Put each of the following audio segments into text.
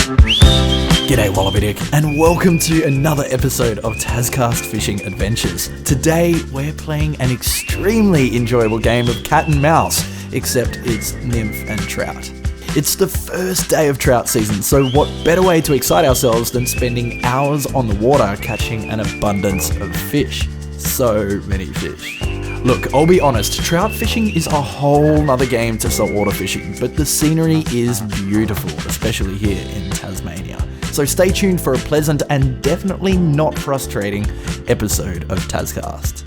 G'day Wallaby Dick, and welcome to another episode of Tascast Fishing Adventures. Today we're playing an extremely enjoyable game of cat and mouse, except it's nymph and trout. It's the first day of trout season, so what better way to excite ourselves than spending hours on the water catching an abundance of fish. So many fish. Look, I'll be honest, trout fishing is a whole nother game to saltwater fishing, but the scenery is beautiful, especially here in Tasmania. So stay tuned for a pleasant and definitely not frustrating episode of Tascast.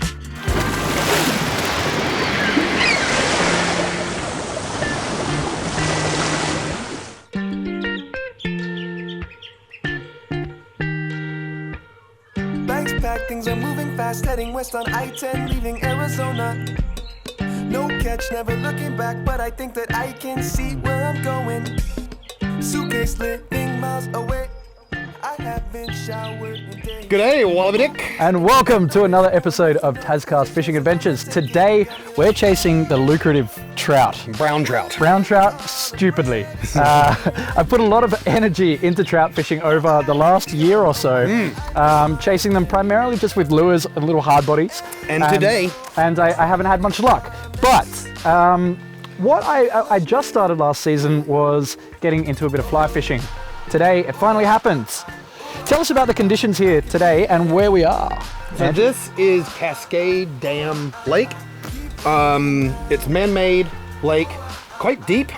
Bags packed, things are moving fast, heading west on I-10, leaving Arizona. No catch, never looking back, but I think that I can see where I'm going. Suitcase living miles away. I haven't showered in days. G'day, Wallaby Dick. And welcome to another episode of Tascast Fishing Adventures. Today, we're chasing the lucrative trout. Brown trout. Brown trout, stupidly. I've put a lot of energy into trout fishing over the last year or so, chasing them primarily just with lures and little hard bodies. And today. And I haven't had much luck. But what I just started last season was getting into a bit of fly fishing. Today, it finally happens. Tell us about the conditions here today and where we are. So this is Cascade Dam Lake. It's man-made lake, quite deep,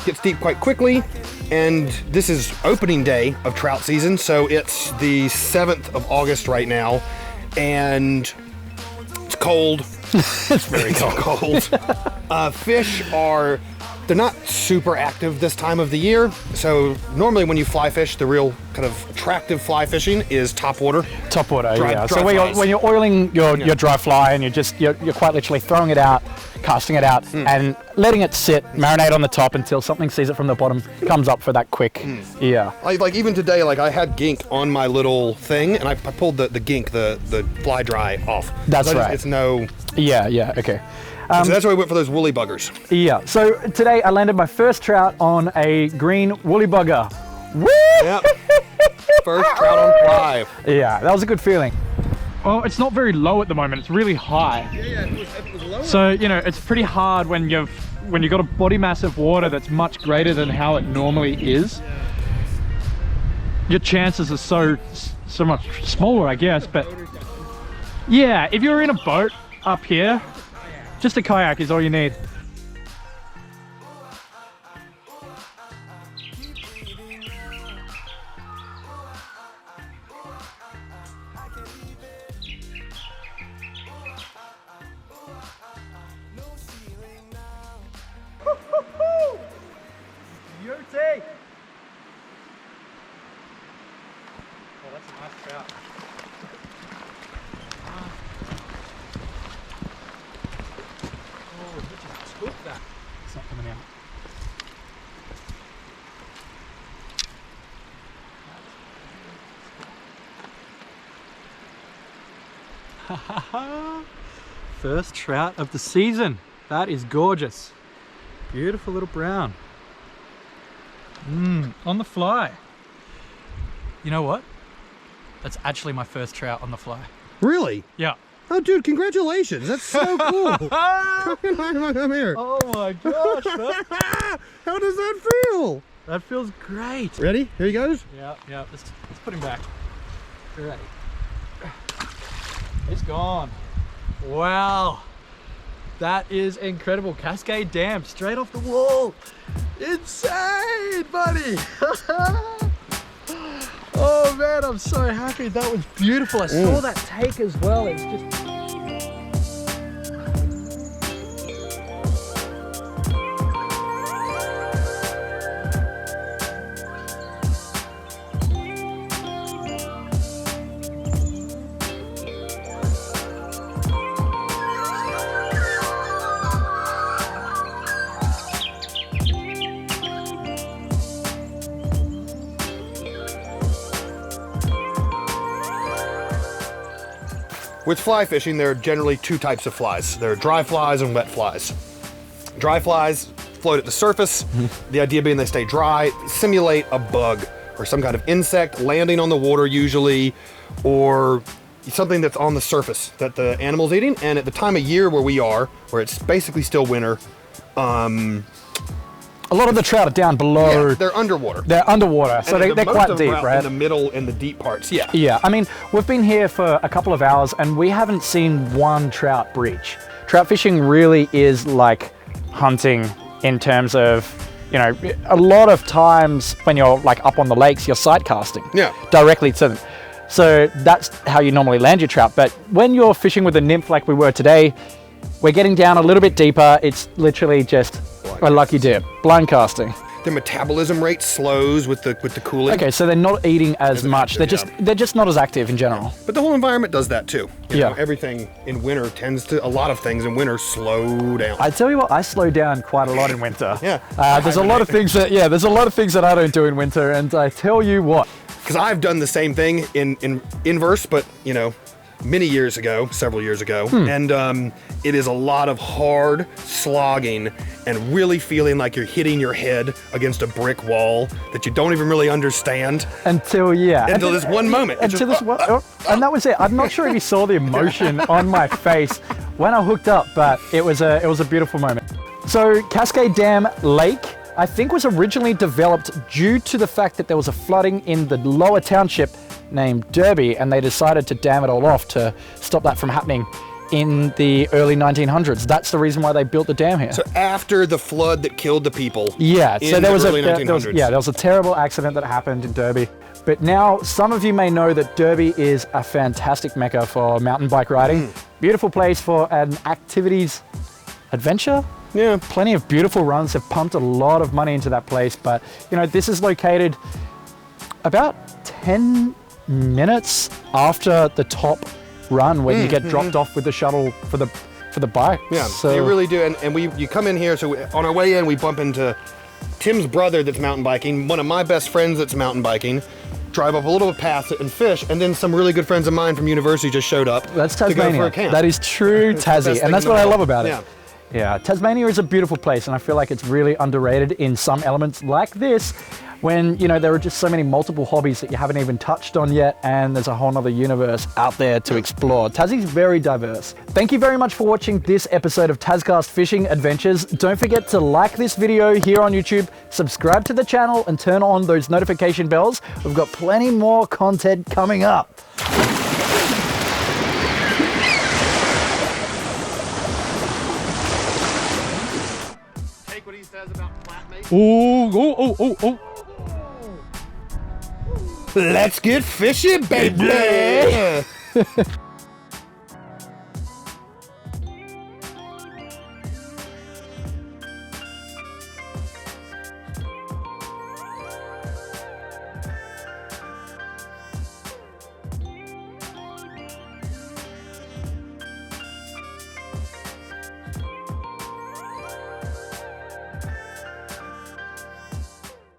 gets deep quite quickly, and this is opening day of trout season, so it's the 7th of August right now, and it's cold. It's very cold. Fish they're not super active this time of the year, so normally when you fly fish, the real kind of attractive fly fishing is topwater. Topwater, Dry yeah. So when you're oiling your dry fly and you're quite literally throwing it out, casting it out, and letting it sit, marinate on the top until something sees it from the bottom, comes up for that quick, yeah. Like even today, like I had gink on my little thing, and I pulled the gink, the fly dry off. That's right. It's no. Yeah, okay. So that's why we went for those woolly buggers. Yeah, so today I landed my first trout on a green woolly bugger. Woo! Yep. First trout on fly. Yeah, that was a good feeling. Well, it's not very low at the moment, it's really high. Yeah, it was low. So, it's pretty hard when you've got a body mass of water that's much greater than how it normally is. Your chances are so much smaller, I guess, but yeah, if you're in a boat up here, just a kayak is all you need. Beauty! Oh, that's a nice trout. Oh, you just took that. It's not coming out. First trout of the season. That is gorgeous. Beautiful little brown. On the fly. You know what? That's actually my first trout on the fly. Really? Yeah. Oh, dude, congratulations. That's so cool. Come here. Oh my gosh, man. How does that feel? That feels great. Ready? Here he goes. Yeah. Let's put him back. Ready. It's gone. Wow. That is incredible. Cascade Dam, straight off the wall. Insane, buddy. Oh man, I'm so happy. That was beautiful. I saw that take as well. It's just... With fly fishing, there are generally two types of flies. There are dry flies and wet flies. Dry flies float at the surface. The idea being they stay dry, simulate a bug or some kind of insect landing on the water usually, or something that's on the surface that the animal's eating. And at the time of year where we are, where it's basically still winter, a lot of the trout are down below. yeah, they're underwater. They're underwater, so they're quite deep, right? In the middle and the deep parts, yeah. Yeah, I mean, we've been here for a couple of hours and we haven't seen one trout breach. Trout fishing really is like hunting in terms of, you know, a lot of times when you're like up on the lakes, you're sight casting directly to them. So that's how you normally land your trout. But when you're fishing with a nymph like we were today, we're getting down a little bit deeper. It's literally just a lucky dip, blind casting. Their metabolism rate slows with the cooling. Okay, so they're not eating as much. They're just not as active in general. But the whole environment does that too. You Yeah. know, everything in winter a lot of things in winter slow down. I tell you what, I slow down quite a lot in winter. Yeah. There's a lot of things that I don't do in winter, and I tell you what. Because I've done the same thing in inverse, but you know, several years ago, and it is a lot of hard slogging and really feeling like you're hitting your head against a brick wall that you don't even really understand Until this one moment. and that was it. I'm not sure if you saw the emotion on my face when I hooked up, but it was a beautiful moment. So Cascade Dam Lake, I think, was originally developed due to the fact that there was a flooding in the lower township named Derby, and they decided to dam it all off to stop that from happening in the early 1900s. That's the reason why they built the dam here. So after the flood that killed the people. Yeah, so there was early 1900s. there was a terrible accident that happened in Derby. But now some of you may know that Derby is a fantastic mecca for mountain bike riding. Beautiful place for an activities adventure. Yeah. Plenty of beautiful runs. Have pumped a lot of money into that place, but you know, this is located about 10 minutes after the top run when you get dropped off with the shuttle for the bike. Yeah, so you really do. And you come in here, so on our way in, we bump into Tim's brother that's mountain biking, one of my best friends that's mountain biking, drive up a little bit past it and fish, and then some really good friends of mine from university just showed up. That's to go Tasmania. for a camp. That is true Tassie, and that's what I love about it. Yeah, Tasmania is a beautiful place, and I feel like it's really underrated in some elements like this, when, you know, there are just so many multiple hobbies that you haven't even touched on yet, and there's a whole nother universe out there to explore. Tassie's very diverse. Thank you very much for watching this episode of Tascast Fishing Adventures. Don't forget to like this video here on YouTube, subscribe to the channel, and turn on those notification bells. We've got plenty more content coming up. Take what he says about flatmates. Oh. Let's get fishing, baby!